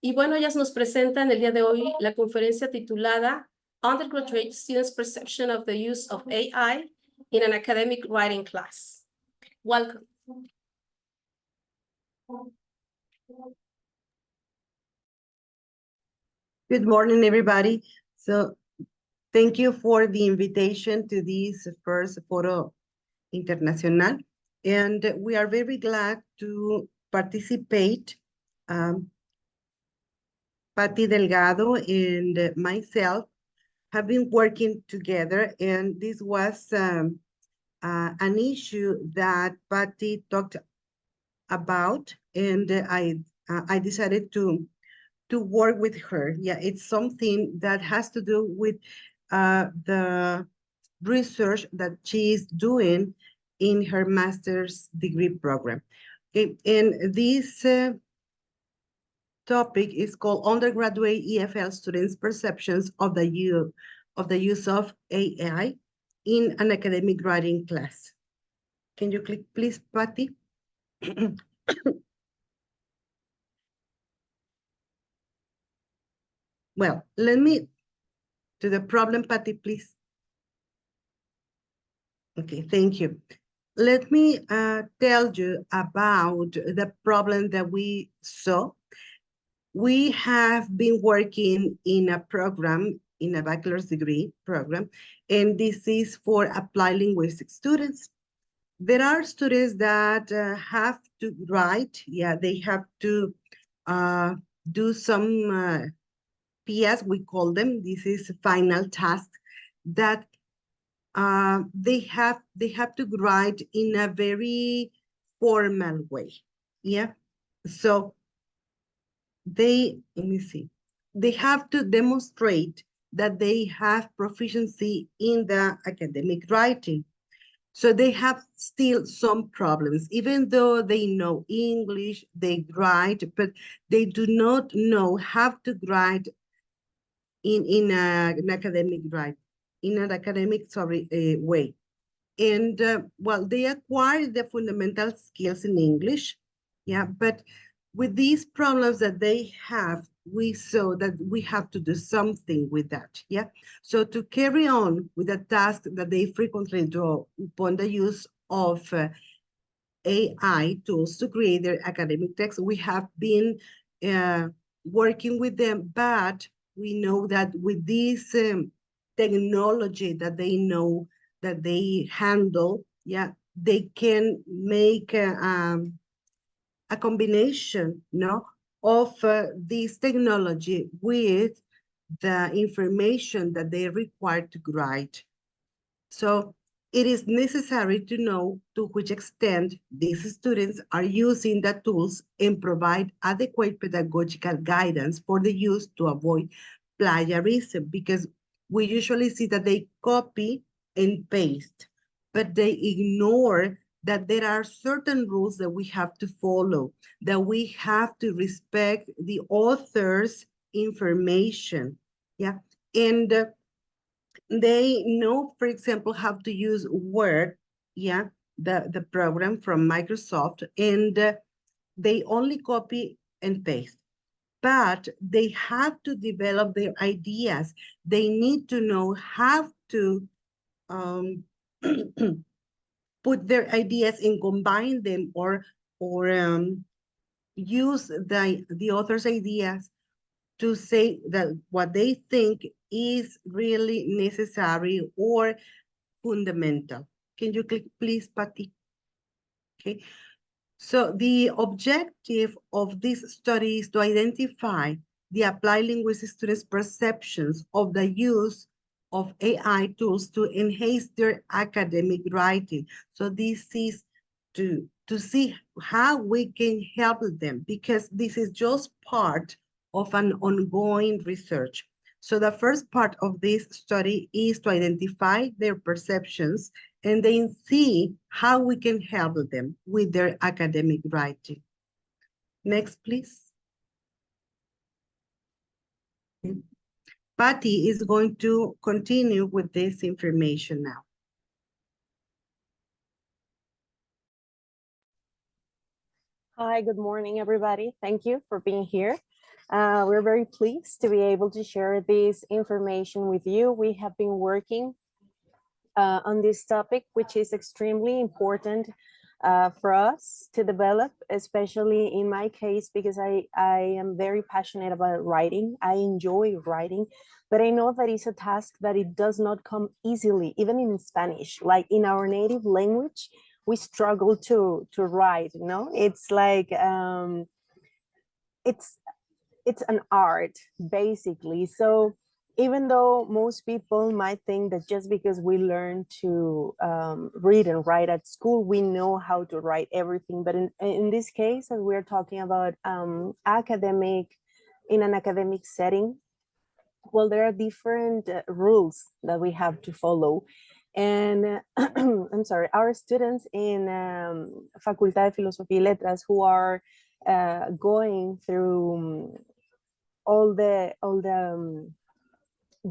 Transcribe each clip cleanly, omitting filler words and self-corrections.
Y bueno, ellas nos presentan el día de hoy la conferencia titulada Undergraduate Students' Perception of the Use of AI in an Academic Writing Class. Welcome. Good morning, everybody. So thank you for the invitation to this first Foro Internacional. And we are very glad to participate. Patti Delgado and myself have been working together, and this was an issue that Patti talked about, and I decided to work with her. Yeah, it's something that has to do with the research that she's doing in her master's degree program. Okay, and this topic is called Undergraduate EFL Students' Perceptions of the use of AI in an academic writing class. Can you click, please, Patty? Well, let me to the problem, Patty, please. Okay, thank you. Let me tell you about the problem that we saw. We have been working in a program, in a bachelor's degree program, and this is for applied linguistics students. There are students that have to write, yeah, they have to do some PS, we call them. This is final task that they have to write in a very formal way. Yeah. So let me see. They have to demonstrate that they have proficiency in the academic writing. So they have still some problems, even though they know English, they write, but they do not know how to write in an academic way. And well, they acquire the fundamental skills in English, yeah, but with these problems that they have, we saw that we have to do something with that, yeah? So to carry on with the task that they frequently do upon the use of AI tools to create their academic text, we have been working with them, but we know that with this technology that they know, that they handle, yeah, they can make a combination, no, of this technology with the information that they require to write. So it is necessary to know to which extent these students are using the tools and provide adequate pedagogical guidance for the use to avoid plagiarism, because we usually see that they copy and paste, but they ignore that there are certain rules that we have to follow, that we have to respect the author's information, yeah? And they know, for example, how to use Word, yeah, the program from Microsoft, and they only copy and paste. But they have to develop their ideas. They need to know how to put their ideas and combine them, or use the author's ideas to say that what they think is really necessary or fundamental. Can you click, please, Patty? Okay. So the objective of this study is to identify the applied linguistics students' perceptions of the use of AI tools to enhance their academic writing. So this is to see how we can help them, because this is just part of an ongoing research. So the first part of this study is to identify their perceptions and then see how we can help them with their academic writing. Next, please. Patty is going to continue with this information now. Hi, good morning, everybody. Thank you for being here. We're very pleased to be able to share this information with you. We have been working on this topic, which is extremely important for us to develop, especially in my case, because I am very passionate about writing. I enjoy writing, but I know that it's a task that it does not come easily, even in Spanish. Like in our native language, we struggle to write, you know? It's like, it's an art, basically. So even though most people might think that just because we learn to read and write at school, we know how to write everything. But in this case, as we're talking about in an academic setting, well, there are different rules that we have to follow. And I'm sorry, our students in Facultad de Filosofía y Letras who are going through all the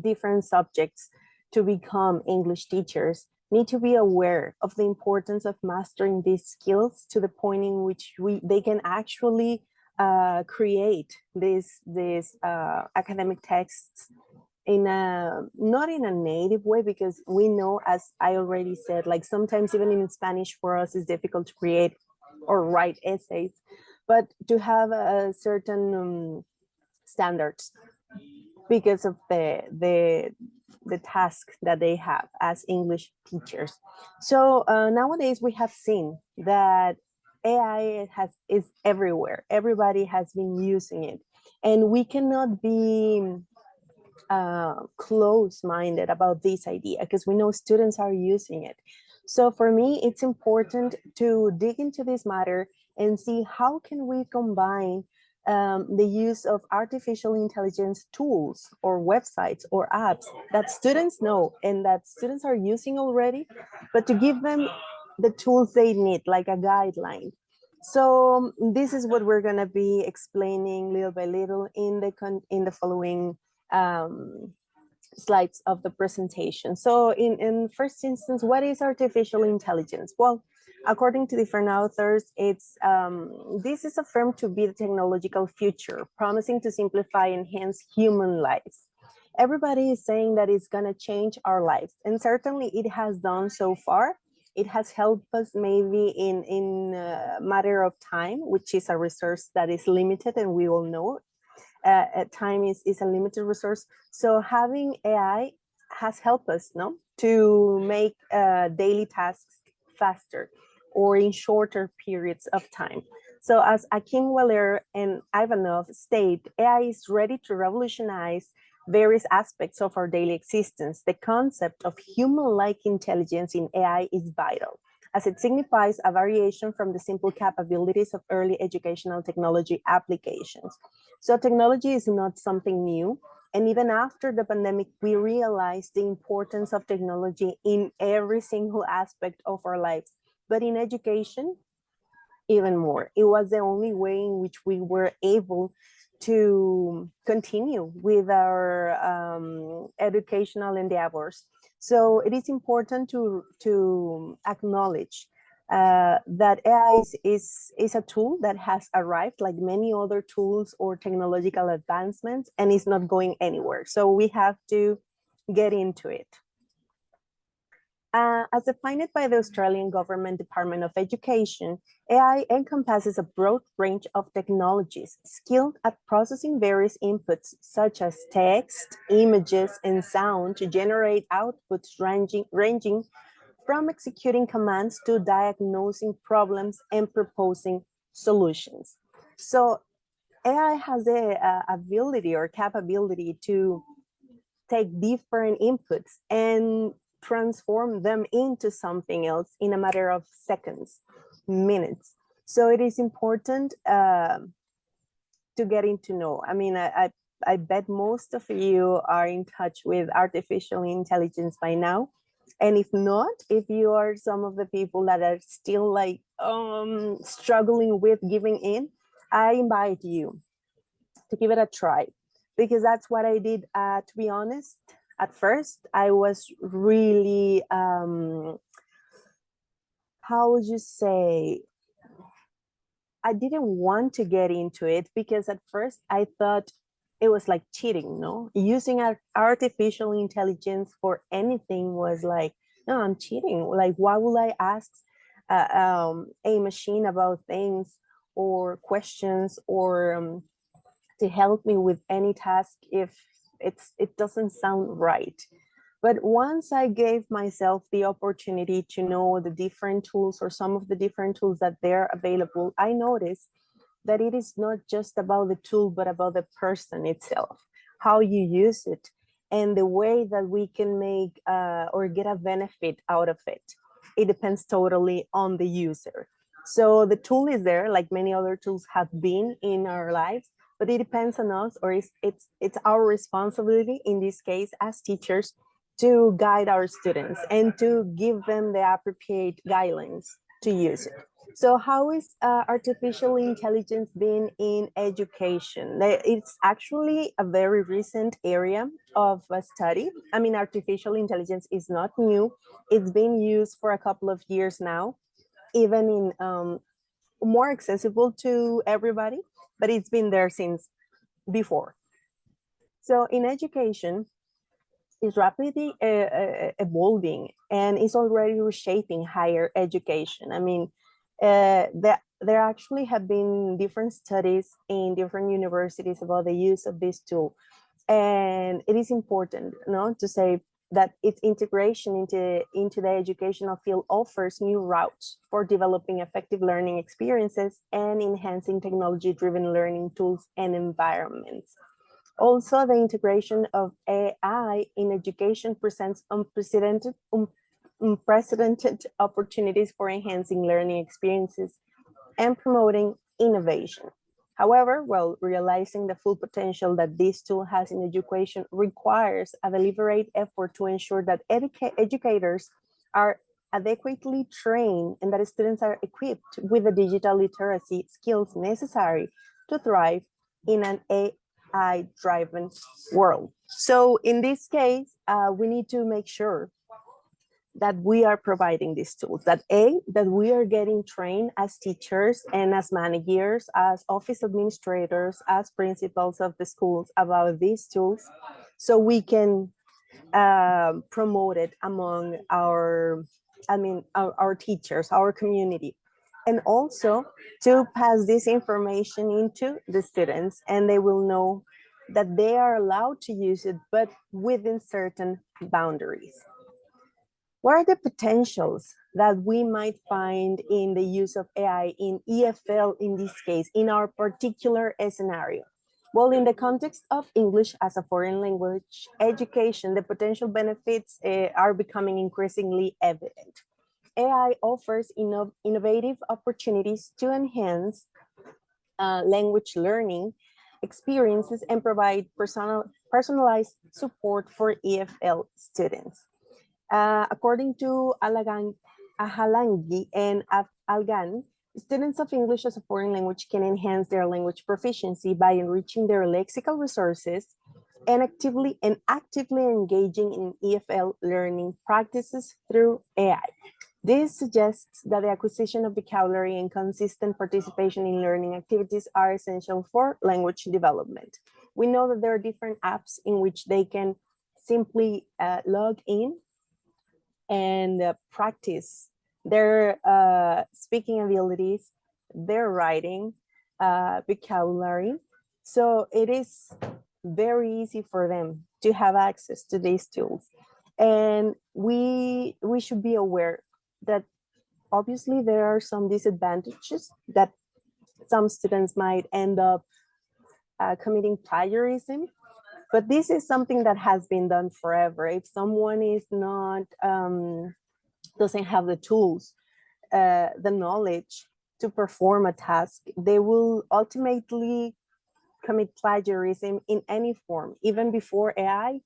different subjects to become English teachers need to be aware of the importance of mastering these skills to the point in which they can actually create these academic texts in not in a native way, because we know, as I already said, like sometimes even in Spanish for us it's difficult to create or write essays, but to have a certain standards because of the task that they have as English teachers. So nowadays we have seen that AI is everywhere. Everybody has been using it, and we cannot be close-minded about this idea because we know students are using it. So for me, it's important to dig into this matter and see how can we combine the use of artificial intelligence tools or websites or apps that students know and that students are using already, but to give them the tools they need, like a guideline. So this is what we're going to be explaining little by little in the following slides of the presentation. So in first instance, what is artificial intelligence? Well, according to different authors, it's this is affirmed to be the technological future, promising to simplify and enhance human lives. Everybody is saying that it's going to change our lives, and certainly it has done so far. It has helped us maybe in a matter of time, which is a resource that is limited, and we all know time is a limited resource. So having AI has helped us, no, to make daily tasks faster or in shorter periods of time. So as Akin Weller and Ivanov state, AI is ready to revolutionize various aspects of our daily existence. The concept of human-like intelligence in AI is vital, as it signifies a variation from the simple capabilities of early educational technology applications. So technology is not something new. And even after the pandemic, we realized the importance of technology in every single aspect of our lives. But in education, even more. It was the only way in which we were able to continue with our educational endeavors. So it is important to acknowledge that AI is a tool that has arrived like many other tools or technological advancements, and is not going anywhere. So we have to get into it. As defined by the Australian Government Department of Education, AI encompasses a broad range of technologies skilled at processing various inputs such as text, images, and sound to generate outputs ranging from executing commands to diagnosing problems and proposing solutions. So AI has the ability or capability to take different inputs and transform them into something else in a matter of seconds, minutes. So it is important to getting to know. I mean, I bet most of you are in touch with artificial intelligence by now. And if not, if you are some of the people that are still like struggling with giving in, I invite you to give it a try, because that's what I did. To be honest, at first, I was really, how would you say, I didn't want to get into it because at first I thought it was like cheating, no? Using artificial intelligence for anything was like, no, I'm cheating. Like, why would I ask a machine about things or questions or to help me with any task if it doesn't sound right? But once I gave myself the opportunity to know the different tools or some of the different tools that they're available, I noticed that it is not just about the tool, but about the person itself, how you use it, and the way that we can make or get a benefit out of it. It depends totally on the user. So the tool is there, like many other tools have been in our lives, but it depends on us, or it's our responsibility in this case as teachers to guide our students and to give them the appropriate guidelines to use it. So how is artificial intelligence been in education? It's actually a very recent area of study. I mean, artificial intelligence is not new. It's been used for a couple of years now, even in more accessible to everybody, but it's been there since before. So in education, is rapidly evolving and is already reshaping higher education. I mean, there actually have been different studies in different universities about the use of this tool. And it is important, to say that its integration into the educational field offers new routes for developing effective learning experiences and enhancing technology-driven learning tools and environments. Also, the integration of AI in education presents unprecedented opportunities for enhancing learning experiences and promoting innovation. However, realizing the full potential that this tool has in education requires a deliberate effort to ensure that educators are adequately trained and that students are equipped with the digital literacy skills necessary to thrive in an AI-driven world. So in this case, we need to make sure that we are providing these tools, that we are getting trained as teachers and as managers, as office administrators, as principals of the schools about these tools, so we can promote it among our teachers, our community, and also to pass this information into the students, and they will know that they are allowed to use it, but within certain boundaries. What are the potentials that we might find in the use of AI in EFL in this case, in our particular scenario? Well, in the context of English as a foreign language education, the potential benefits are becoming increasingly evident. AI offers innovative opportunities to enhance language learning experiences and provide personalized support for EFL students. According to Ahalangi and Algan, students of English as a foreign language can enhance their language proficiency by enriching their lexical resources and actively engaging in EFL learning practices through AI. This suggests that the acquisition of vocabulary and consistent participation in learning activities are essential for language development. We know that there are different apps in which they can simply log in and practice their speaking abilities, their writing, vocabulary. So it is very easy for them to have access to these tools. And we should be aware that obviously there are some disadvantages, that some students might end up committing plagiarism, but this is something that has been done forever. If someone is not, doesn't have the tools, the knowledge to perform a task, they will ultimately commit plagiarism in any form. Even before AI,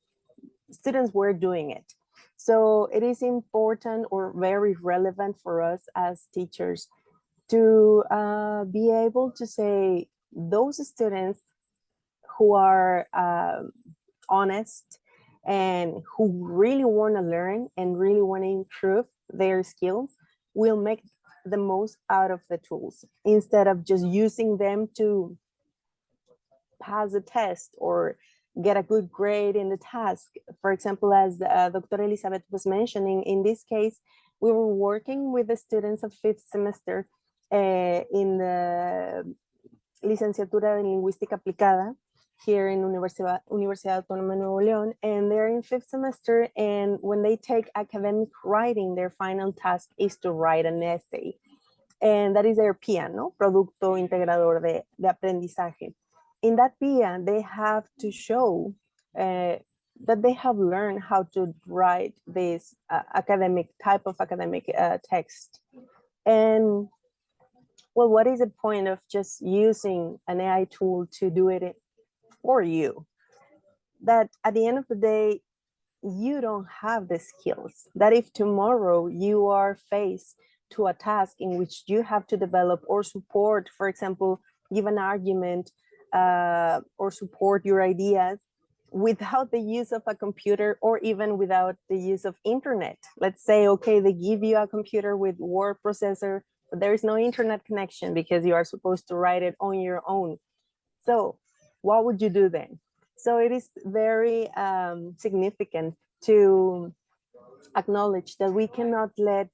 students were doing it. So it is important or very relevant for us as teachers to be able to say those students who are honest and who really want to learn and really want to improve their skills will make the most out of the tools instead of just using them to pass a test or get a good grade in the task. For example, as Dr. Elizabeth was mentioning, in this case, we were working with the students of 5th semester in the Licenciatura en Lingüística Aplicada here in Universidad Autónoma Nuevo León, and they're in 5th semester, and when they take academic writing, their final task is to write an essay, and that is their PIA, ¿no? Producto Integrador de Aprendizaje. In that PIA, they have to show that they have learned how to write this type of academic text. And well, what is the point of just using an AI tool to do it for you? That at the end of the day, you don't have the skills. That if tomorrow you are faced to a task in which you have to develop or support, for example, give an argument or support your ideas without the use of a computer or even without the use of internet. Let's say, okay, they give you a computer with word processor, but there is no internet connection because you are supposed to write it on your own. So what would you do then? So it is very significant to acknowledge that we cannot let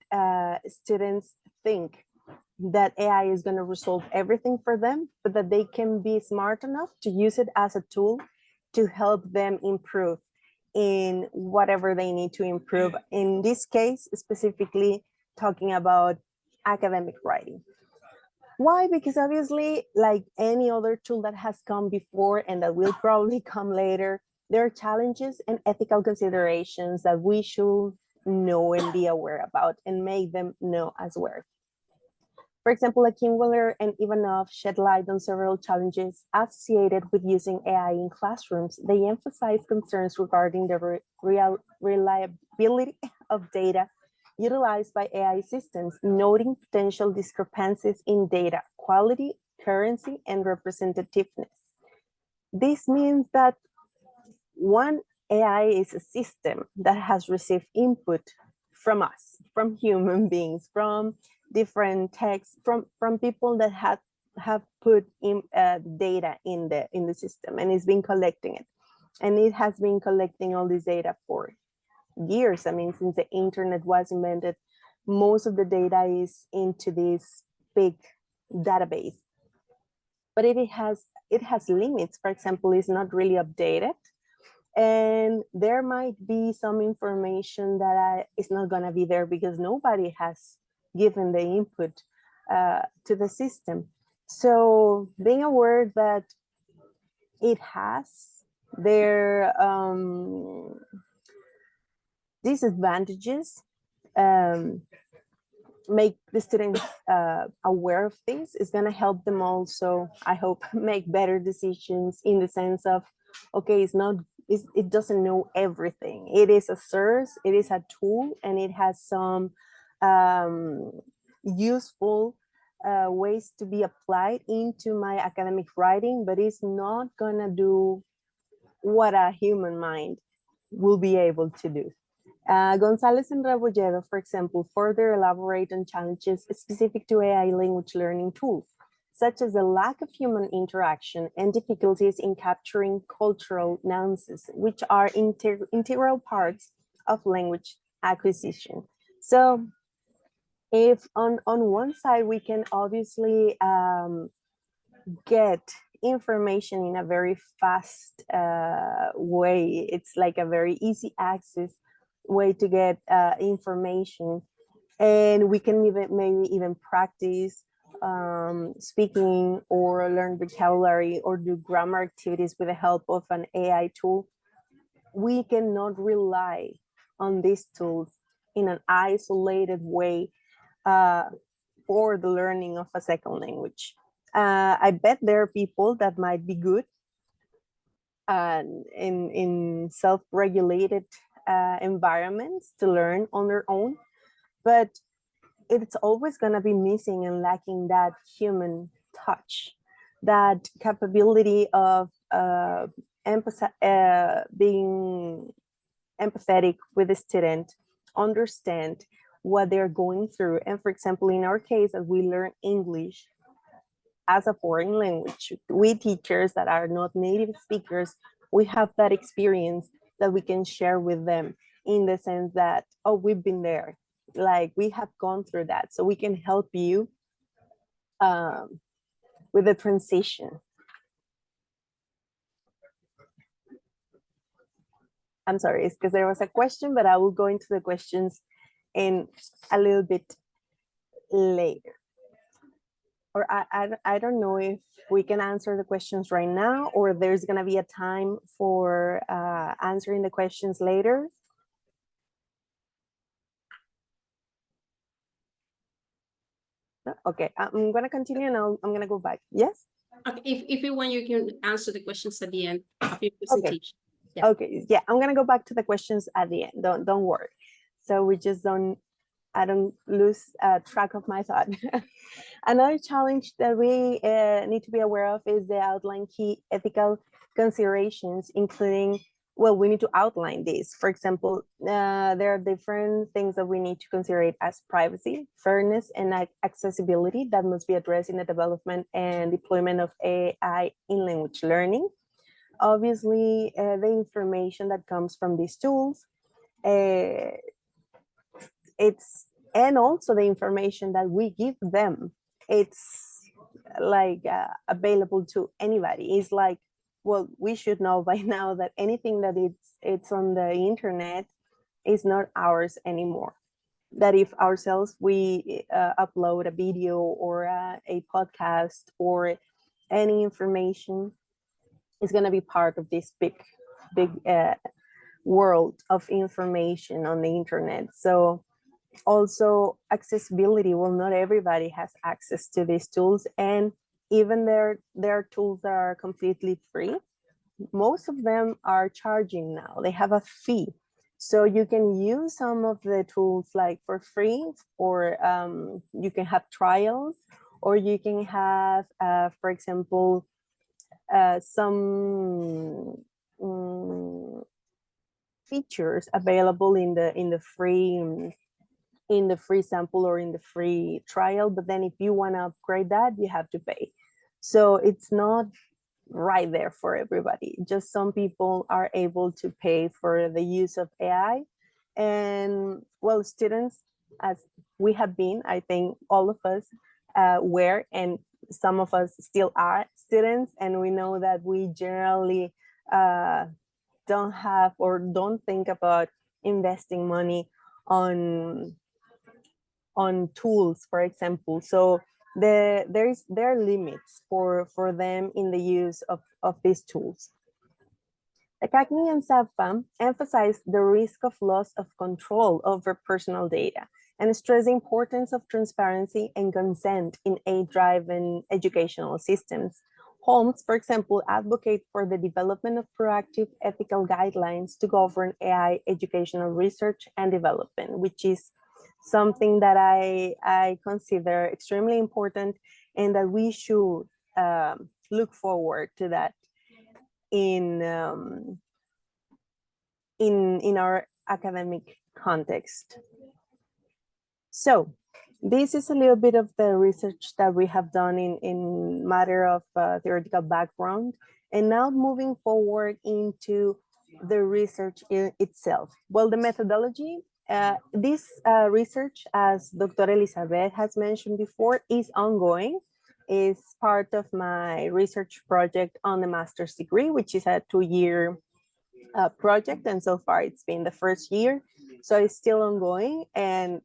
students think that AI is going to resolve everything for them, but that they can be smart enough to use it as a tool to help them improve in whatever they need to improve. In this case, specifically talking about academic writing. Why? Because obviously, like any other tool that has come before and that will probably come later, there are challenges and ethical considerations that we should know and be aware about and make them know as well. For example, Akinwiller and Ivanov shed light on several challenges associated with using AI in classrooms. They emphasize concerns regarding the reliability of data utilized by AI systems, noting potential discrepancies in data quality, currency, and representativeness. This means that one, AI is a system that has received input from us, from human beings, from different texts, from people that have put in data in the system, and it's been collecting it. And it has been collecting all this data for years. I mean, since the internet was invented, most of the data is into this big database. But it has limits. For example, it's not really updated. And there might be some information that is not going to be there because nobody has given the input to the system. So being aware that it has their disadvantages, make the students aware of this is going to help them also, I hope, make better decisions in the sense of, okay, it doesn't know everything. It is a source, it is a tool, and it has some useful ways to be applied into my academic writing, but it's not gonna do what a human mind will be able to do. Gonzalez and Rebolledo, for example, further elaborate on challenges specific to AI language learning tools, such as the lack of human interaction and difficulties in capturing cultural nuances, which are integral parts of language acquisition. So if on one side, we can obviously get information in a very fast way, it's like a very easy access way to get information, and we can maybe even practice speaking or learn vocabulary or do grammar activities with the help of an AI tool. We cannot rely on these tools in an isolated way for the learning of a second language. I bet there are people that might be good in self-regulated environments to learn on their own, but it's always going to be missing and lacking that human touch, that capability of being empathetic with the student, understand what they're going through. And for example, in our case, as we learn English as a foreign language, we teachers that are not native speakers, we have that experience that we can share with them, in the sense that, oh, we've been there, like we have gone through that, so we can help you with the transition. I'm sorry, it's because there was a question, but I will go into the questions in a little bit later. Or I don't know if we can answer the questions right now, or there's gonna be a time for answering the questions later. No? Okay, I'm gonna continue and I'm gonna go back. Yes? Okay, if you want, you can answer the questions at the end of your presentation. Yeah. Okay, yeah, I'm gonna go back to the questions at the end. Don't worry. So we just I don't lose track of my thought. Another challenge that we need to be aware of is the outline key ethical considerations, including, well, we need to outline these. For example, there are different things that we need to consider as privacy, fairness, and accessibility that must be addressed in the development and deployment of AI in language learning. Obviously, the information that comes from these tools, and also the information that we give them, it's like available to anybody. It's like, well, we should know by now that anything that it's on the internet is not ours anymore. That if ourselves we upload a video or a podcast or any information, is going to be part of this big world of information on the internet. So also accessibility, well, not everybody has access to these tools, and even their tools that are completely free, most of them are charging now. They have a fee, so you can use some of the tools like for free, or you can have trials, or you can have for example some features available in the free sample or in the free trial, but then if you want to upgrade that, you have to pay. So it's not right there for everybody. Just some people are able to pay for the use of AI. And well, students, as we have been, I think all of us were, and some of us still are students, and we know that we generally don't have or don't think about investing money on tools, for example. So there are limits for them in the use of these tools. The CACNI and SAFPA emphasize the risk of loss of control over personal data and stress the importance of transparency and consent in AI-driven educational systems. Holmes, for example, advocates for the development of proactive ethical guidelines to govern AI educational research and development, which is something that I consider extremely important, and that we should look forward to that in our academic context. So this is a little bit of the research that we have done in matter of theoretical background, and now moving forward into the research itself. Well, the methodology, this research, as Dr. Elizabeth has mentioned before, is ongoing. Is part of my research project on the master's degree, which is a 2-year project, and so far it's been the first year, so it's still ongoing, and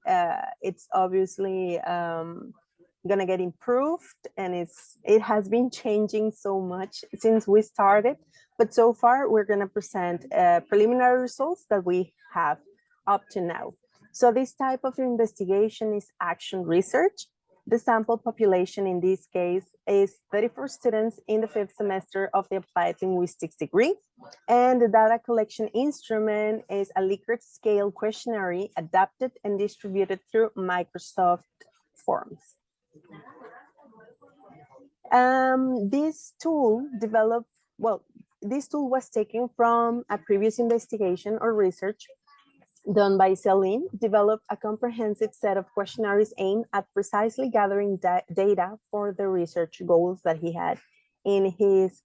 it's obviously gonna get improved, and it has been changing so much since we started, but so far we're gonna present preliminary results that we have up to now. So this type of investigation is action research. The sample population in this case is 34 students in the 5th semester of the Applied Linguistics degree. And the data collection instrument is a Likert scale questionnaire adapted and distributed through Microsoft Forms. This tool was taken from a previous investigation or research done by Celine, developed a comprehensive set of questionnaires aimed at precisely gathering data for the research goals that he had. In his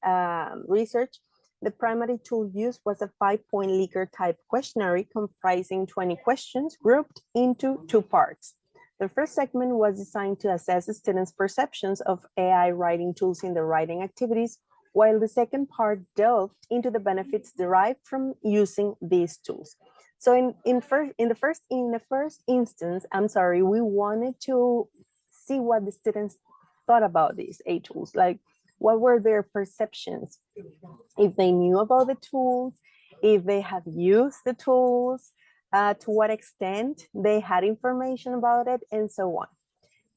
research, the primary tool used was a 5-point Likert type questionnaire comprising 20 questions grouped into 2 parts. The first segment was designed to assess the students' perceptions of AI writing tools in their writing activities, while the second part delved into the benefits derived from using these tools. So in the first instance, we wanted to see what the students thought about these AI tools, like what were their perceptions, if they knew about the tools, if they have used the tools, to what extent they had information about it, and so on.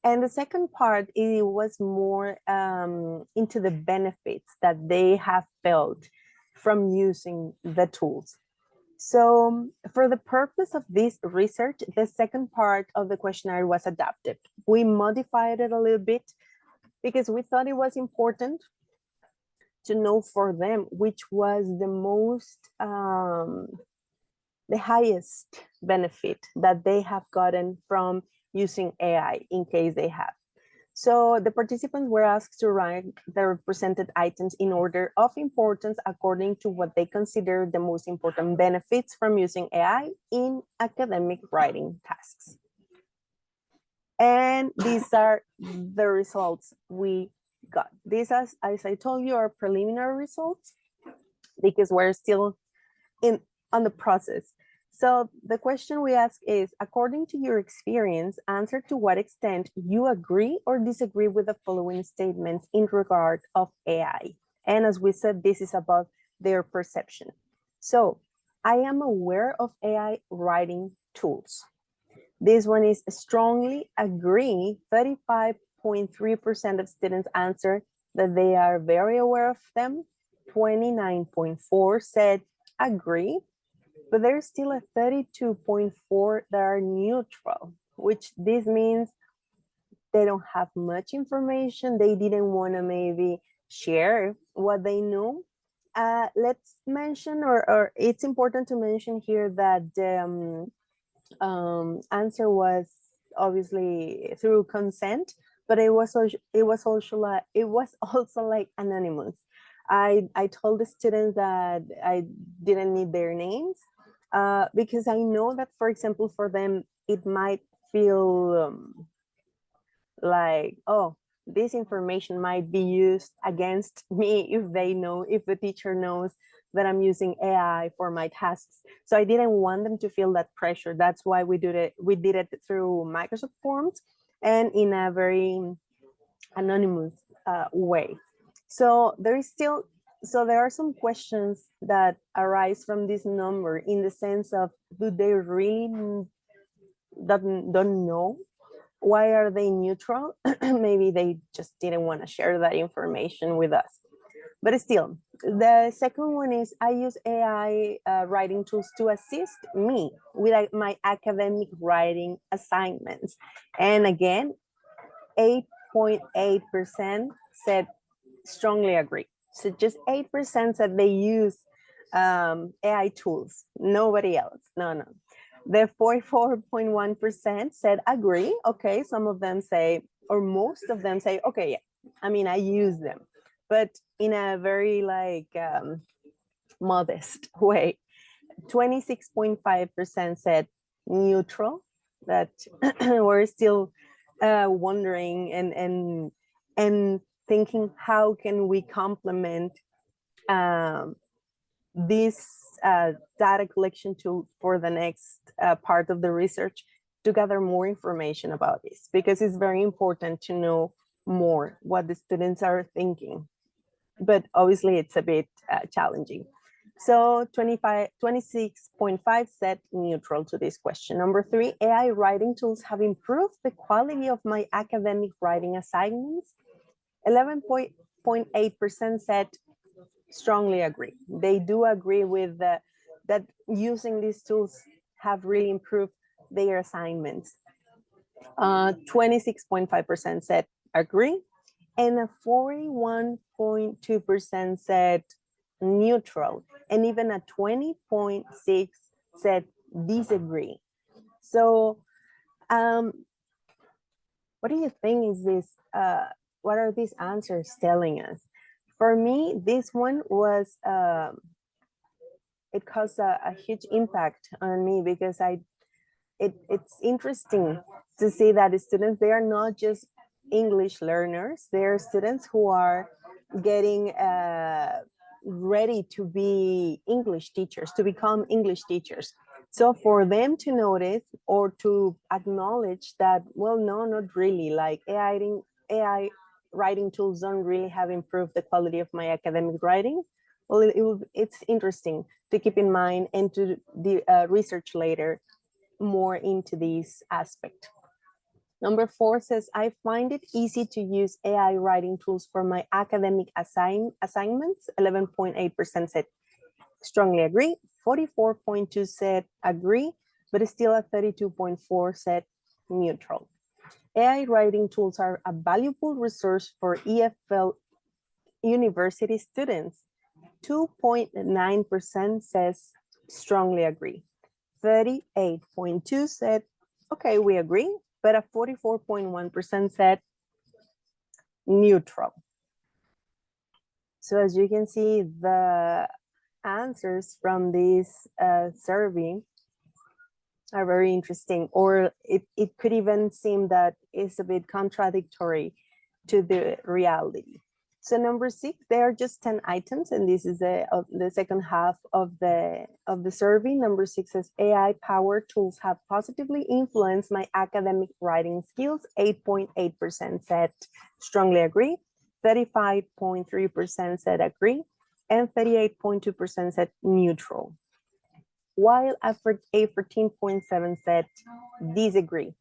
And the second part, it was more into the benefits that they have felt from using the tools. So for the purpose of this research, the second part of the questionnaire was adapted. We modified it a little bit because we thought it was important to know for them which was the most, the highest benefit that they have gotten from using AI in case they have. So the participants were asked to rank the represented items in order of importance according to what they consider the most important benefits from using AI in academic writing tasks. And these are the results we got. These, as I told you, are preliminary results because we're still on the process. So the question we ask is, according to your experience, answer to what extent you agree or disagree with the following statements in regard of AI. And as we said, this is about their perception. So I am aware of AI writing tools. This one is strongly agree. 35.3% of students answer that they are very aware of them. 29.4% said agree. But there's still a 32.4% that are neutral, which this means they don't have much information. They didn't want to maybe share what they know. Let's mention, or it's important to mention here that the answer was obviously through consent, but it was also like anonymous. I told the students that I didn't need their names. Because I know that, for example, for them, it might feel like, oh, this information might be used against me if the teacher knows that I'm using AI for my tasks. So I didn't want them to feel that pressure. That's why we did it through Microsoft Forms and in a very anonymous way. So there are some questions that arise from this number in the sense of, do they really don't know? Why are they neutral? Maybe they just didn't want to share that information with us. But still, the second one is, I use AI writing tools to assist me with my academic writing assignments. And again, 8.8% said strongly agree. So just 8% said they use AI tools, nobody else, no. The 44.1% said agree. Okay, some of them say, or most of them say, okay, yeah, I mean, I use them, but in a very like modest way. 26.5% said neutral, that we're still wondering and thinking, how can we complement this data collection tool for the next part of the research to gather more information about this, because it's very important to know more what the students are thinking. But obviously it's a bit challenging. So 26.5 said neutral to this question. Number 3, AI writing tools have improved the quality of my academic writing assignments. 11.8% said strongly agree. They do agree with that using these tools have really improved their assignments. 26.5% said agree, and a 41.2% said neutral, and even a 20.6% said disagree. So what do you think is this? What are these answers telling us? For me, this one was, it caused a huge impact on me because it's interesting to see that the students, they are not just English learners, they are students who are getting ready to be English teachers, to become English teachers. So for them to notice or to acknowledge that, well, no, not really, like AI writing tools don't really have improved the quality of my academic writing. Well, it's interesting to keep in mind and to research later more into this aspect. Number 4 says, I find it easy to use AI writing tools for my academic assignments. 11.8% said strongly agree. 44.2% said agree, but still at 32.4% said neutral. AI writing tools are a valuable resource for EFL university students. 2.9% says strongly agree. 38.2% said, okay, we agree, but a 44.1% said neutral. So as you can see, the answers from this survey are very interesting, or it could even seem that it's a bit contradictory to the reality. So number 6, there are just 10 items, and this is the second half of the survey. Number 6 says AI-powered tools have positively influenced my academic writing skills. 8.8% said strongly agree, 35.3% said agree, and 38.2% said neutral. While a 14.7% said disagree.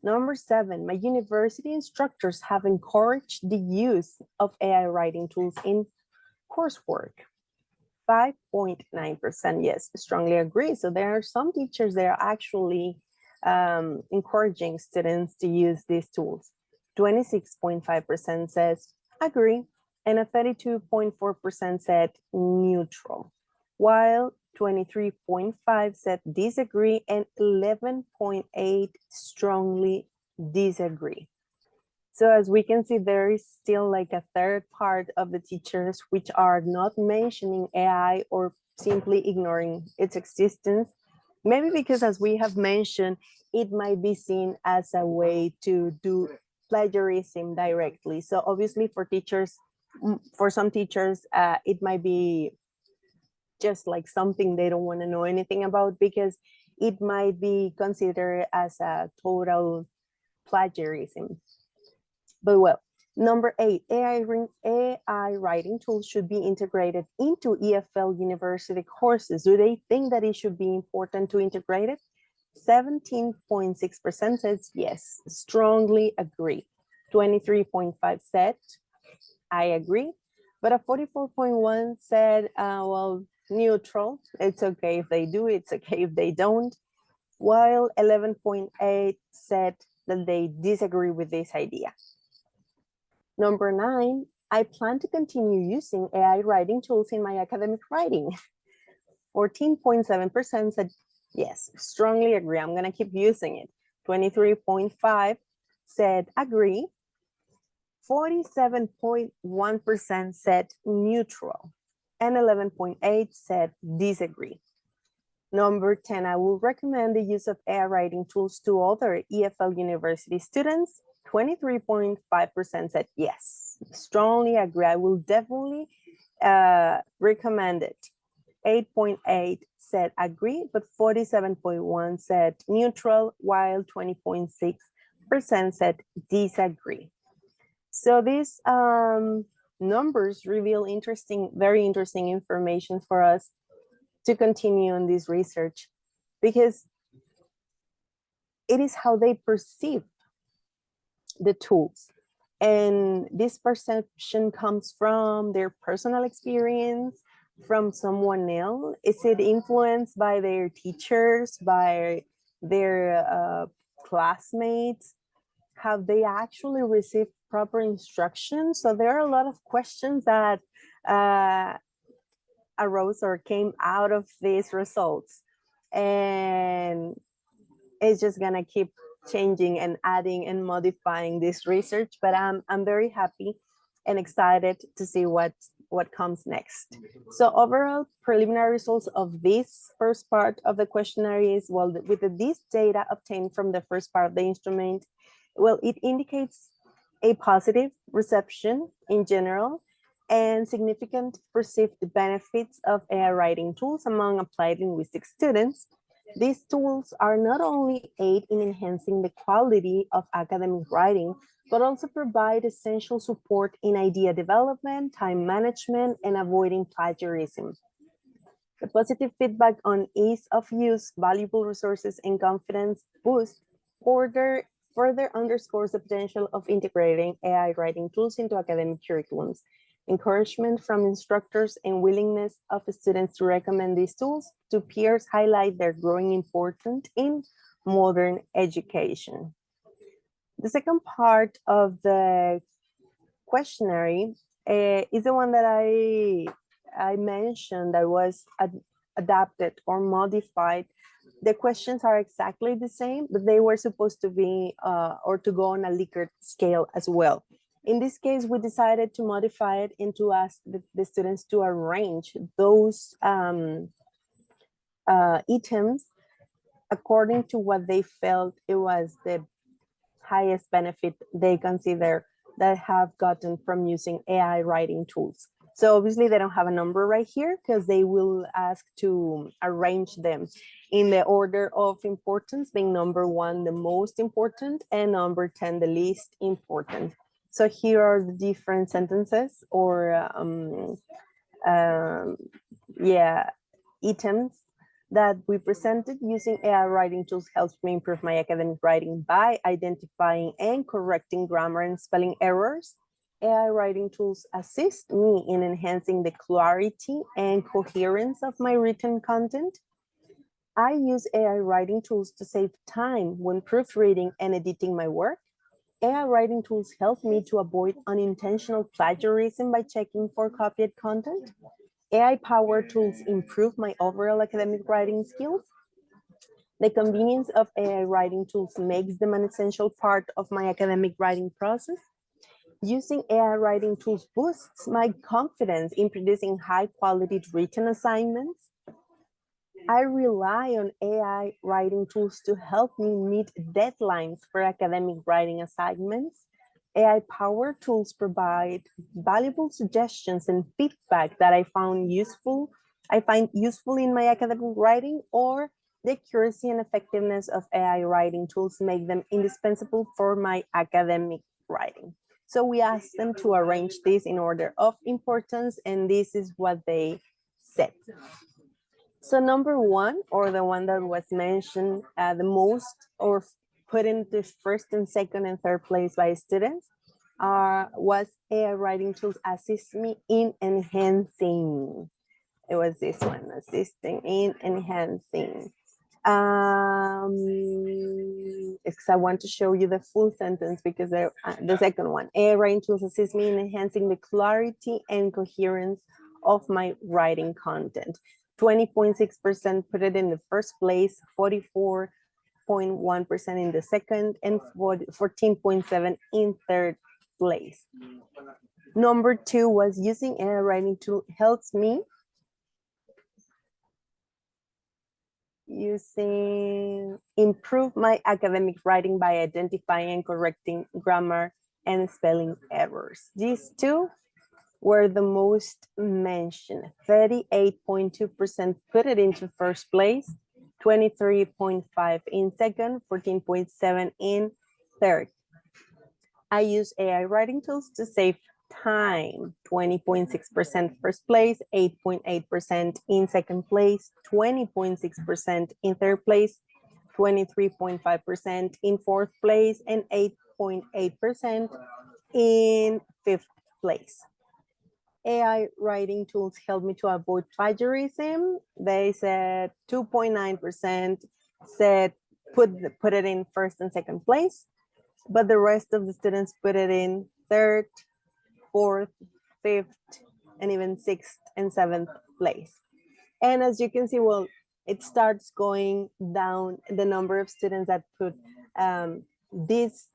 Number 7, my university instructors have encouraged the use of AI writing tools in coursework. 5.9%, yes, strongly agree. So there are some teachers that are actually encouraging students to use these tools. 26.5% says agree, and a 32.4% said neutral, while 23.5% said disagree, and 11.8% strongly disagree. So as we can see, there is still like a third part of the teachers which are not mentioning AI or simply ignoring its existence. Maybe because, as we have mentioned, it might be seen as a way to do plagiarism directly. So obviously for teachers, for some teachers, it might be just like something they don't want to know anything about, because it might be considered as a total plagiarism. But well, number 8, AI writing tools should be integrated into EFL university courses. Do they think that it should be important to integrate it? 17.6% says yes, strongly agree. 23.5% said I agree, but a 44.1% said, well, neutral. It's okay if they do, it's okay if they don't. While 11.8% said that they disagree with this idea. Number 9, I plan to continue using AI writing tools in my academic writing. 14.7% said yes, strongly agree, I'm gonna keep using it. 23.5% said agree. 47.1% said neutral, and 11.8% said disagree. Number 10, I will recommend the use of AI writing tools to other EFL university students. 23.5% said yes, strongly agree, I will definitely recommend it. 8.8% said agree, but 47.1% said neutral, while 20.6% said disagree. So these numbers reveal very interesting information for us to continue on this research, because it is how they perceive the tools. And this perception comes from their personal experience, from someone else. Is it influenced by their teachers, by their classmates? Have they actually received proper instruction? So there are a lot of questions that arose or came out of these results. and it's just gonna keep changing and adding and modifying this research, but I'm very happy and excited to see what comes next. So overall preliminary results of this first part of the questionnaire is, well, with this data obtained from the first part of the instrument, well, it indicates a positive reception in general and significant perceived benefits of AI writing tools among applied linguistics students. These tools are not only aid in enhancing the quality of academic writing, but also provide essential support in idea development, time management, and avoiding plagiarism. The positive feedback on ease of use, valuable resources, and confidence boost further underscores the potential of integrating AI writing tools into academic curriculums. Encouragement from instructors and willingness of students to recommend these tools to peers highlight their growing importance in modern education. The second part of the questionnaire is the one that I mentioned that was adapted or modified. The questions are exactly the same, but they were supposed to be or to go on a Likert scale as well. In this case, we decided to modify it and to ask the students to arrange those items according to what they felt it was the highest benefit they consider that have gotten from using AI writing tools. So obviously they don't have a number right here because they will ask to arrange them in the order of importance, being number 1 the most important and number 10 the least important. So here are the different sentences or items that we presented. Using AI writing tools helps me improve my academic writing by identifying and correcting grammar and spelling errors. AI writing tools assist me in enhancing the clarity and coherence of my written content. I use AI writing tools to save time when proofreading and editing my work. AI writing tools help me to avoid unintentional plagiarism by checking for copied content. AI-powered tools improve my overall academic writing skills. The convenience of AI writing tools makes them an essential part of my academic writing process. Using AI writing tools boosts my confidence in producing high-quality written assignments. I rely on AI writing tools to help me meet deadlines for academic writing assignments. AI-powered tools provide valuable suggestions and feedback that I find useful in my academic writing, or the accuracy and effectiveness of AI writing tools make them indispensable for my academic writing. So we asked them to arrange this in order of importance, and this is what they said. So number 1, or the one that was mentioned the most, or put into first and second and third place by students, was AI writing tools assist me in enhancing. It was this one, assisting in enhancing. Because I want to show you the full sentence, because the second one, AI writing tools assist me in enhancing the clarity and coherence of my writing content. 20.6% put it in the first place, 44.1% in the second, and 14.7% in third place. Number 2 was using AI writing tool helps me improve my academic writing by identifying and correcting grammar and spelling errors. These 2 were the most mentioned. 38.2% put it into first place, 23.5% in second, 14.7% in third. I use AI writing tools to save time. 20.6% first place, 8.8% in second place, 20.6% in third place, 23.5% in fourth place, and 8.8% in fifth place. AI writing tools help me to avoid plagiarism. They said 2.9% said put it in first and second place, but the rest of the students put it in third, fourth, fifth, and even sixth and seventh place. And as you can see, well, it starts going down the number of students that put these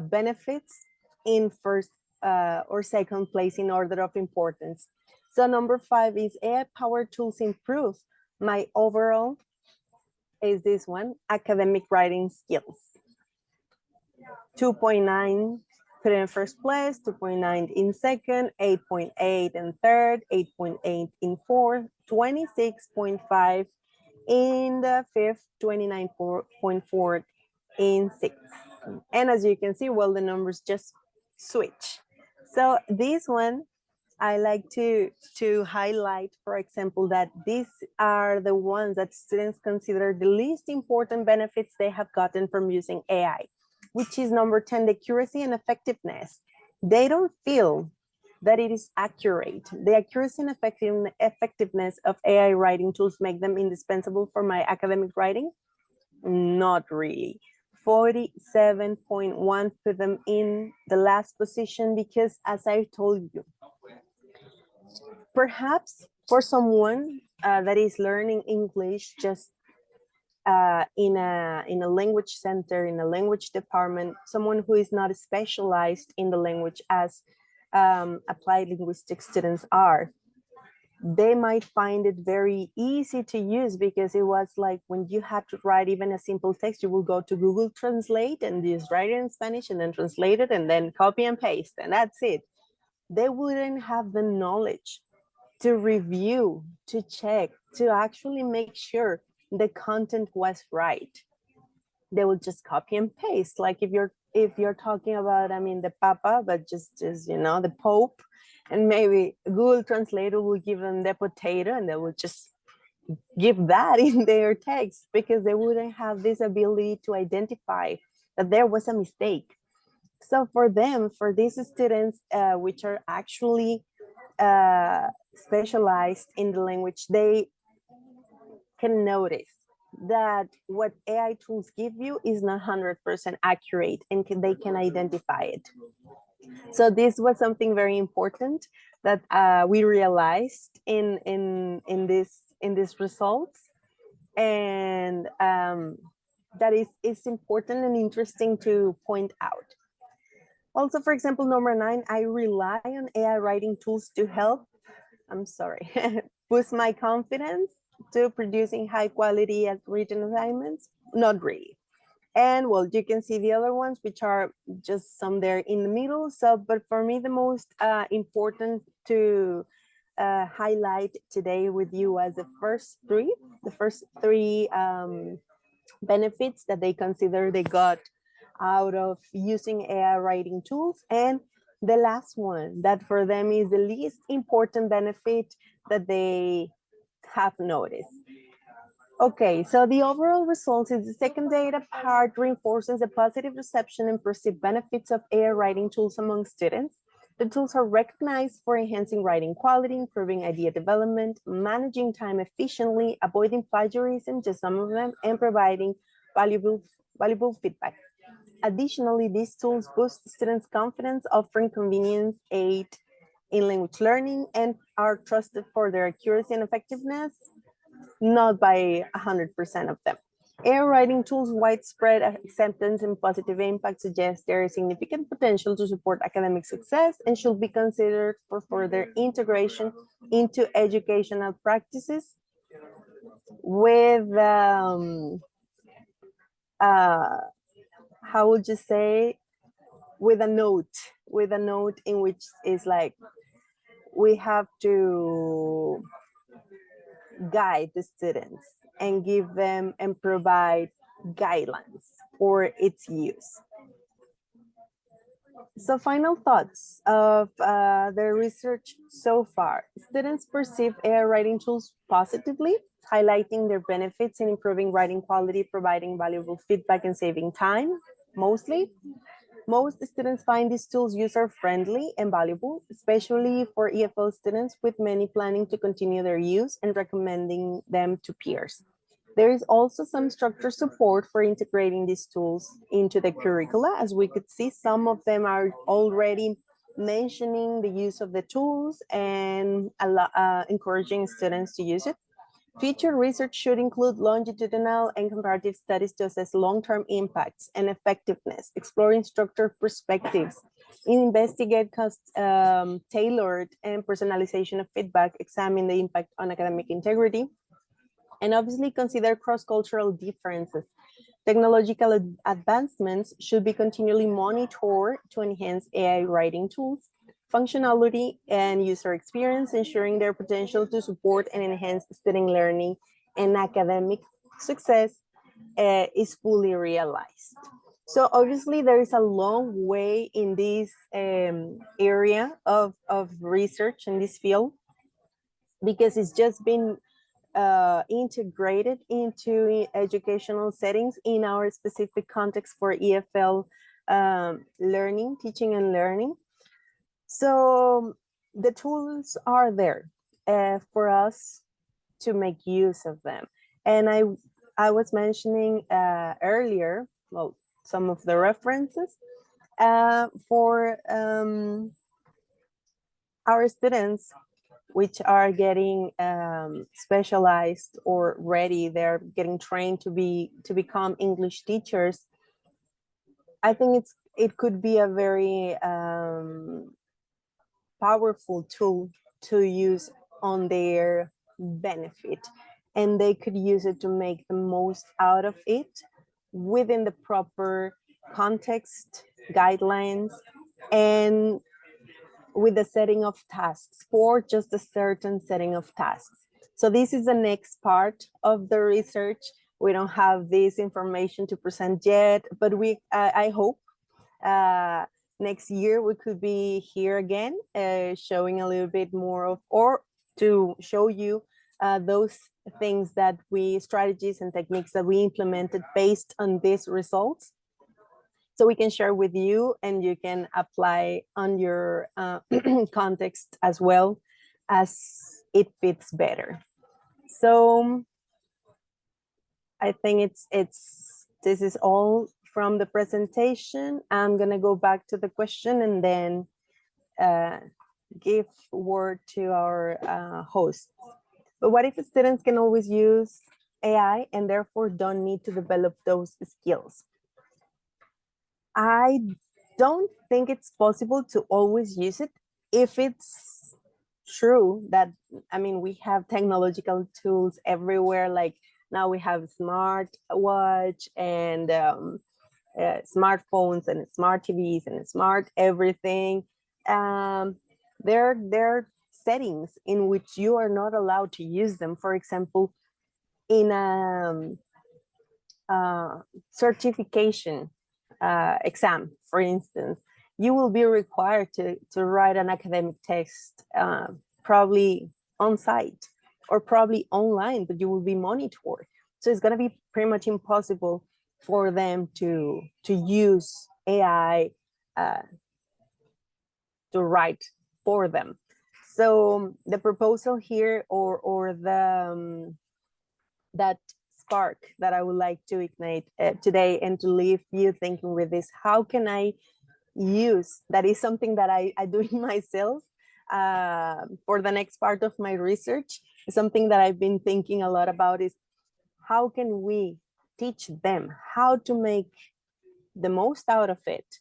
benefits in first or second place in order of importance. So number 5 is AI-powered tools improve my overall, is this one, academic writing skills. 2.9 put in first place, 2.9 in second, 8.8 in third, 8.8 in fourth, 26.5 in the fifth, 29.4 in sixth. And as you can see, well, the numbers just switch. So this one, I like to highlight, for example, that these are the ones that students consider the least important benefits they have gotten from using AI, which is number 10, the accuracy and effectiveness. They don't feel that it is accurate. The accuracy and effectiveness of AI writing tools make them indispensable for my academic writing? Not really. 47.1 put them in the last position because, as I told you, perhaps for someone that is learning English just in a language center, in a language department, someone who is not specialized in the language as applied linguistic students are, they might find it very easy to use because it was like when you had to write even a simple text, you will go to Google Translate and just write it in Spanish and then translate it and then copy and paste, and that's it. They wouldn't have the knowledge to review, to check, to actually make sure the content was right. They would just copy and paste. Like if you're talking about, I mean, the Papa, but just you know, the Pope, and maybe Google Translator will give them the potato and they will just give that in their text because they wouldn't have this ability to identify that there was a mistake. So for them, for these students, which are actually specialized in the language, they can notice that what AI tools give you is not 100% accurate, and they can identify it. So this was something very important that we realized in these results, and that is important and interesting to point out. Also, for example, number 9, I rely on AI writing tools to help, boost my confidence to producing high quality written assignments. Not really. And well, you can see the other ones, which are just some there in the middle. So, but for me, the most important to highlight today with you as the first three benefits that they consider they got out of using AI writing tools. And the last one that for them is the least important benefit that they have noticed. Okay, so the overall results is the second data part reinforces the positive reception and perceived benefits of AI writing tools among students. The tools are recognized for enhancing writing quality, improving idea development, managing time efficiently, avoiding plagiarism, just some of them, and providing valuable feedback. Additionally, these tools boost students' confidence, offering convenience, aid in language learning, and are trusted for their accuracy and effectiveness, not by 100% of them. AI writing tools' widespread acceptance and positive impact suggest there is significant potential to support academic success and should be considered for further integration into educational practices with, how would you say, with a note in which is like, we have to guide the students and give them and provide guidelines for its use. So final thoughts of the research so far. Students perceive AI writing tools positively, highlighting their benefits in improving writing quality, providing valuable feedback, and saving time, mostly. Most students find these tools user-friendly and valuable, especially for EFL students, with many planning to continue their use and recommending them to peers. There is also some structured support for integrating these tools into the curricula. As we could see, some of them are already mentioning the use of the tools and encouraging students to use it. Future research should include longitudinal and comparative studies to assess long-term impacts and effectiveness, explore instructor perspectives, investigate tailored and personalization of feedback, examine the impact on academic integrity, and obviously consider cross-cultural differences. Technological advancements should be continually monitored to enhance AI writing tools, functionality, and user experience, ensuring their potential to support and enhance student learning and academic success is fully realized. So obviously there is a long way in this area of research in this field, because it's just been integrated into educational settings in our specific context for EFL learning, teaching and learning. So the tools are there for us to make use of them. And I was mentioning earlier, well, some of the references for our students, which are getting specialized or ready, they're getting trained to become English teachers. I think it could be a very powerful tool to use on their benefit, and they could use it to make the most out of it within the proper context, guidelines, and with the setting of tasks for just a certain setting of tasks. So this is the next part of the research. We don't have this information to present yet, but I hope next year we could be here again, showing a little bit more of, or to show you those things that strategies and techniques that we implemented based on these results. So we can share with you and you can apply on your context as well as it fits better. So I think this is all from the presentation. I'm gonna go back to the question and then give word to our host. But what if students can always use AI and therefore don't need to develop those skills? I don't think it's possible to always use it if it's true that, I mean, we have technological tools everywhere. Like now we have smart watch and smartphones and smart TVs and smart everything. There are settings in which you are not allowed to use them. For example, in a certification exam, for instance, you will be required to write an academic text, probably on site or probably online, but you will be monitored. So it's going to be pretty much impossible for them to use AI to write for them. So the proposal here, or the that spark that I would like to ignite today and to leave you thinking with this, how can I use, that is something that I do myself for the next part of my research. Something that I've been thinking a lot about is how can we teach them how to make the most out of it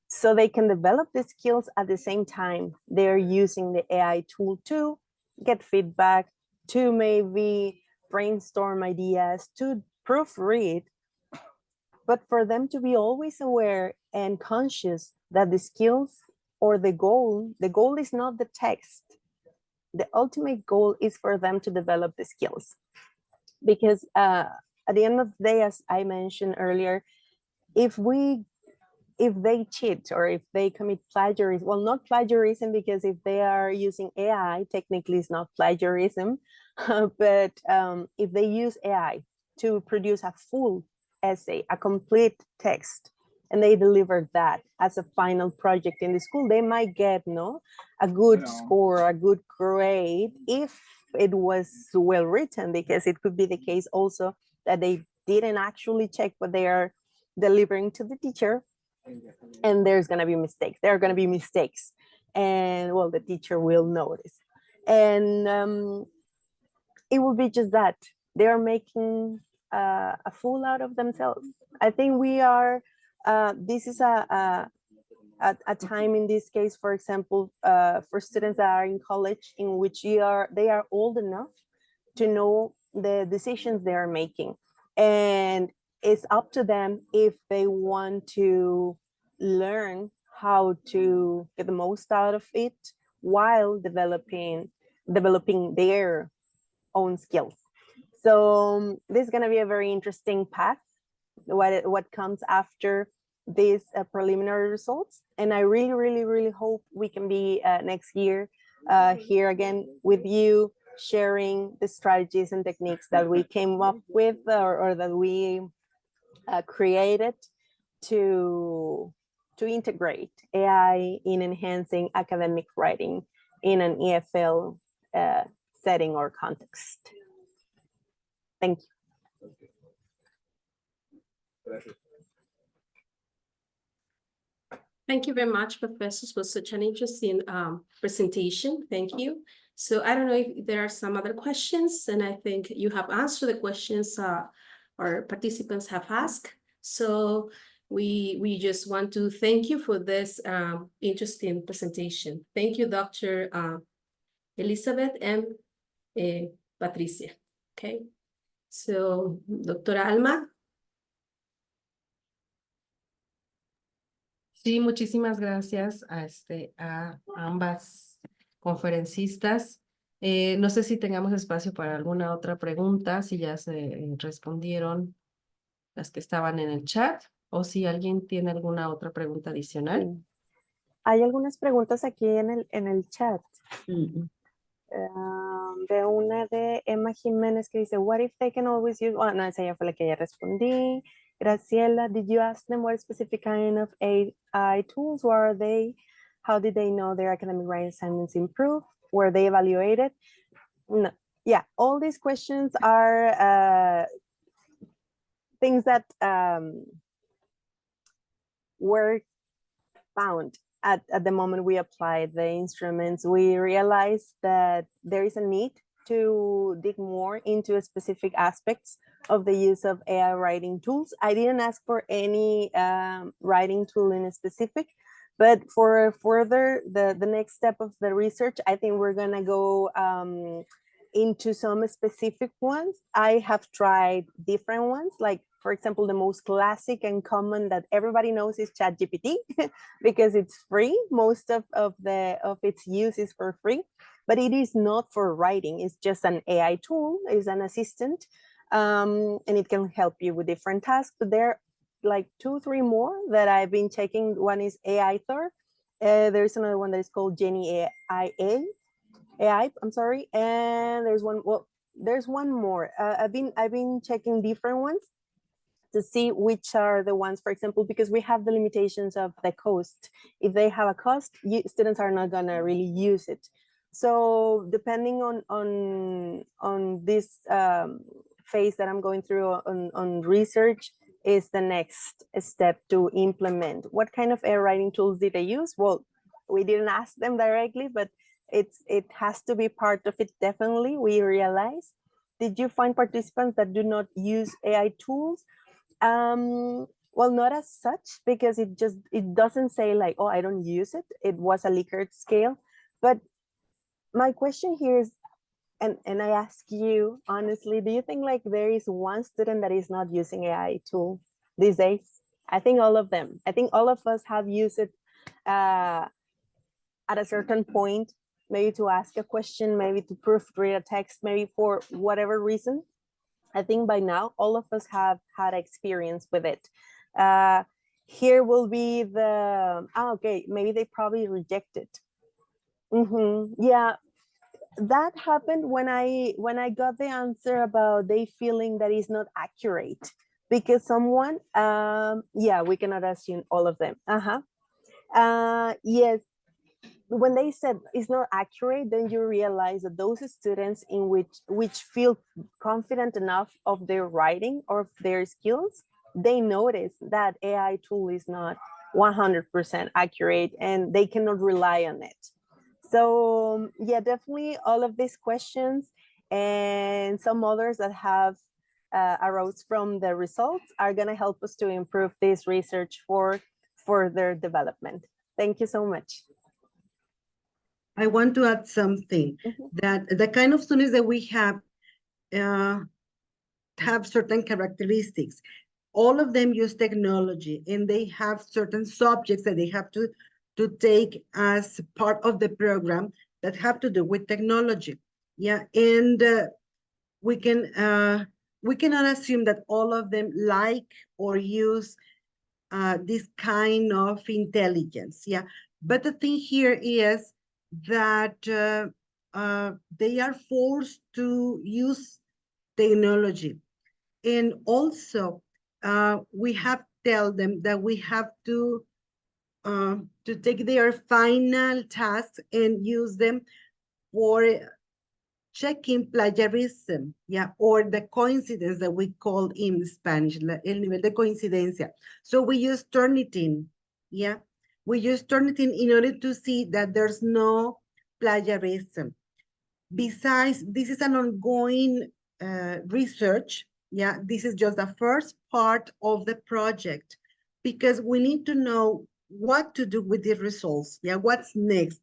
so they can develop the skills at the same time they're using the AI tool to get feedback, to maybe brainstorm ideas, to proofread, but for them to be always aware and conscious that the skills or the goal is not the text. The ultimate goal is for them to develop the skills. Because at the end of the day, as I mentioned earlier, if they cheat or if they commit plagiarism, well, not plagiarism, because if they are using AI, technically it's not plagiarism, but if they use AI to produce a full essay, a complete text, and they deliver that as a final project in the school, they might get a good score, a good grade if it was well written, because it could be the case also that they didn't actually check what they are delivering to the teacher, and there's going to be mistakes. There are going to be mistakes, and well, the teacher will notice. And it will be just that they are making a fool out of themselves. I think we are, this is a time in this case, for example, for students that are in college, in which they are old enough to know the decisions they are making. And it's up to them if they want to learn how to get the most out of it while developing their own skills. So this is going to be a very interesting path, what comes after these preliminary results. And I really, really, really hope we can be next year here again with you, sharing the strategies and techniques that we came up with or that we created to integrate AI in enhancing academic writing in an EFL setting or context. Thank you. Thank you very much, professors, for such an interesting presentation. Thank you. So I don't know if there are some other questions, and I think you have answered the questions our participants have asked. So we just want to thank you for this interesting presentation. Thank you, Dr. Elizabeth and Patricia. Okay. So, Doctora Alma. Sí, muchísimas gracias a ambas conferencistas. No sé si tengamos espacio para alguna otra pregunta, si ya se respondieron las que estaban en el chat, o si alguien tiene alguna otra pregunta adicional. Sí. Hay algunas preguntas aquí en el chat. De una de Emma Jiménez que dice, what if they can always use, no, esa ya fue la que ya respondí. Graciela, did you ask them what specific kind of AI tools were they? How did they know their academic writing assignments improved? Were they evaluated? No. Yeah, all these questions are things that were found at the moment we applied the instruments. We realized that there is a need to dig more into specific aspects of the use of AI writing tools. I didn't ask for any writing tool in specific, but for further, the next step of the research, I think we're gonna go into some specific ones. I have tried different ones, like for example, the most classic and common that everybody knows is ChatGPT because it's free. Most of its use is for free, but it is not for writing. It's just an AI tool, it's an assistant, and it can help you with different tasks. But there are like 2, 3 more that I've been checking. One is AI Thor. There's another one that is called Jenny AI, I'm sorry. And there's one more. I've been checking different ones to see which are the ones, for example, because we have the limitations of the cost. If they have a cost, students are not gonna really use it. So depending on this phase that I'm going through on research is the next step to implement. What kind of AI writing tools did they use? Well, we didn't ask them directly, but it has to be part of it, definitely, we realize. Did you find participants that do not use AI tools? Well, not as such, because it doesn't say like, oh, I don't use it. It was a Likert scale. But my question here is, and I ask you honestly, do you think like there is one student that is not using AI tool these days? I think all of them. I think all of us have used it at a certain point, maybe to ask a question, maybe to proofread a text, maybe for whatever reason. I think by now, all of us have had experience with it. Here will be the, okay, maybe they probably reject it. Yeah, that happened when I got the answer about they feeling that is not accurate, because someone, yeah, we cannot assume all of them. Yes, when they said it's not accurate, then you realize that those students in which feel confident enough of their writing or of their skills, they notice that AI tool is not 100% accurate and they cannot rely on it. So yeah, definitely all of these questions, and and some others that have arose from the results are going to help us to improve this research for further development. Thank you so much. I want to add something, that the kind of students that we have certain characteristics. All of them use technology, and they have certain subjects that they have to take as part of the program that have to do with technology. Yeah, and we cannot assume that all of them like or use this kind of intelligence. Yeah, but the thing here is that they are forced to use technology, and also we have to tell them that we have to take their final tasks and use them for checking plagiarism, yeah, or the coincidence that we call in Spanish, el nivel de coincidencia. So we use Turnitin, yeah, we use Turnitin in order to see that there's no plagiarism. Besides, this is an ongoing research. Yeah, this is just the first part of the project, because we need to know what to do with the results. Yeah, what's next?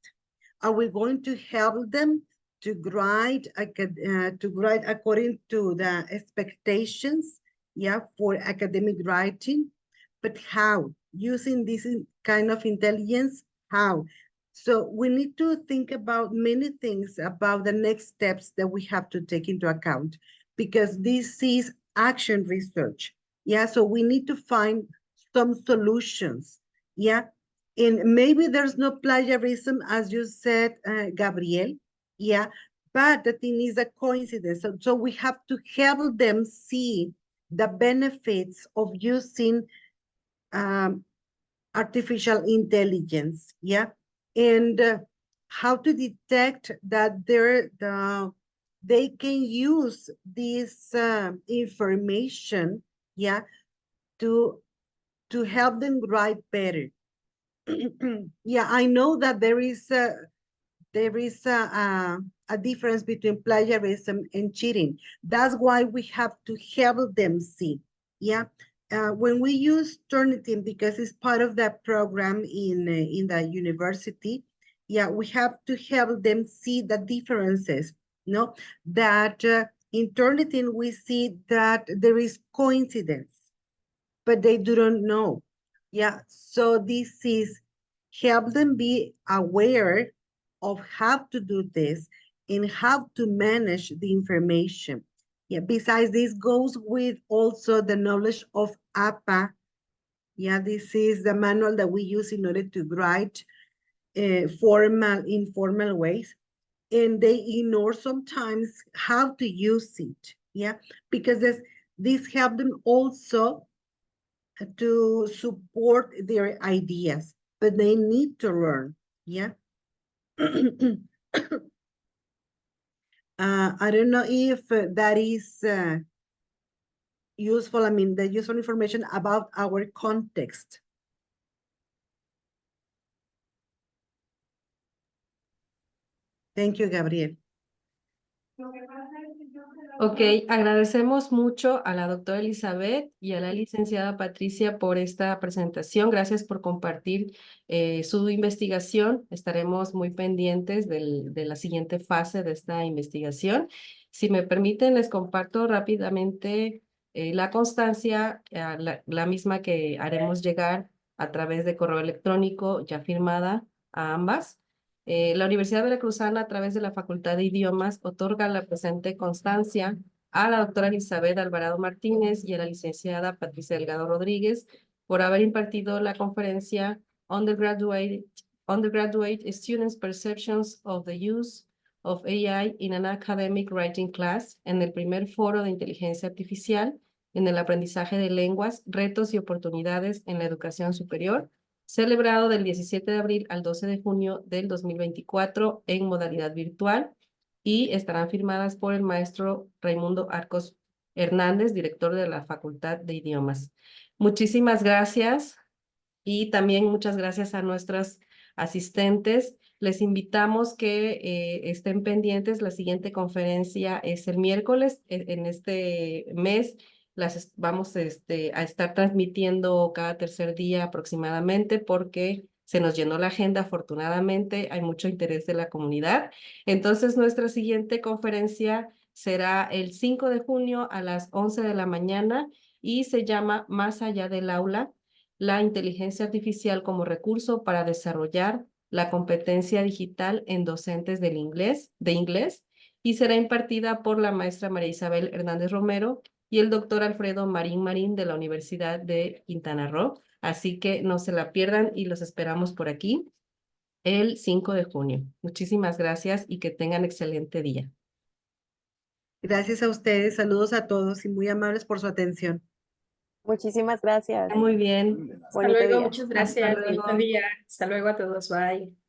Are we going to help them to write according to the expectations? Yeah, for academic writing, but how? Using this kind of intelligence, how? So we need to think about many things about the next steps that we have to take into account, because this is action research. Yeah, so we need to find some solutions. Yeah, and maybe there's no plagiarism, as you said, Gabriel. Yeah, but the thing is a coincidence. So we have to help them see the benefits of using artificial intelligence. Yeah, and how to detect that they can use this information, yeah, to help them write better. Yeah, I know that there is a difference between plagiarism and cheating. That's why we have to help them see. Yeah, when we use Turnitin, because it's part of that program in the university, yeah, we have to help them see the differences. No, that in Turnitin we see that there is coincidence, but they don't know. Yeah, so this is help them be aware of how to do this and how to manage the information. Yeah, besides this goes with also the knowledge of APA. Yeah, this is the manual that we use in order to write formal, informal ways. And they ignore sometimes how to use it. Yeah, because this help them also to support their ideas, but they need to learn. Yeah. I don't know if that is useful. I mean, the useful information about our context. Thank you, Gabriel. Ok, agradecemos mucho a la doctora Elizabeth y a la licenciada Patricia por esta presentación. Gracias por compartir su investigación. Estaremos muy pendientes de la siguiente fase de esta investigación. Si me permiten, les comparto rápidamente la constancia, la misma que haremos llegar a través de correo electrónico ya firmada a ambas. La Universidad Veracruzana, a través de la Facultad de Idiomas, otorga la presente constancia a la doctora Elizabeth Alvarado Martínez y a la licenciada Patricia Delgado Rodríguez por haber impartido la conferencia Undergraduate Students' Perceptions of the Use of AI in an Academic Writing Class en el primer Foro de Inteligencia Artificial en el Aprendizaje de Lenguas, Retos y Oportunidades en la Educación Superior, celebrado del 17 de abril al 12 de junio del 2024 en modalidad virtual, y estarán firmadas por el maestro Raimundo Arcos Hernández, director de la Facultad de Idiomas. Muchísimas gracias, y también muchas gracias a nuestras asistentes. Les invitamos que estén pendientes. La siguiente conferencia es el miércoles. En este mes vamos a estar transmitiendo cada tercer día aproximadamente porque se nos llenó la agenda, afortunadamente. Hay mucho interés de la comunidad. Entonces, nuestra siguiente conferencia será el 5 de junio a las 11 de la mañana y se llama Más allá del aula, la inteligencia artificial como recurso para desarrollar la competencia digital en docentes de inglés, y será impartida por la maestra María Isabel Hernández Romero y el doctor Alfredo Marín de la Universidad de Quintana Roo. Así que no se la pierdan y los esperamos por aquí el 5 de junio. Muchísimas gracias y que tengan excelente día. Gracias a ustedes, saludos a todos y muy amables por su atención. Muchísimas gracias. Muy bien. Hasta Bonito luego, día. muchas Hasta gracias. luego. Bonito día. Hasta luego a todos. Bye.